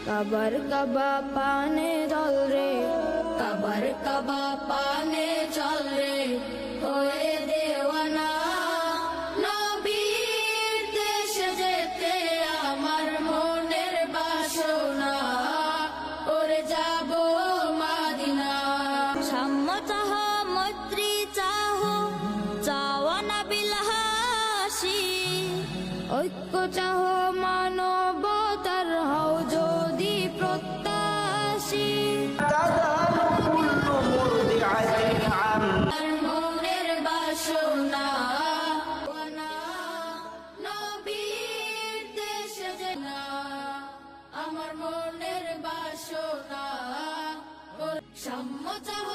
কাবার কাবা পানে চল রে, কাবার কাবা পানে চল রে, হয়ে দেওয়ানা নবীর দেশে যেতে আমার মনের বাসনা, ওরে যাব মাদিনা। সাম্য চাহ মৈত্রী চাহ, চাওয়া না বিলাসী, ঐক্য চাহ মানবতার হও যদি প্রত্যাশী। মনের বাসনা নবীর দেশে যে না, আমার মনের বাসনা সাম্য চাহ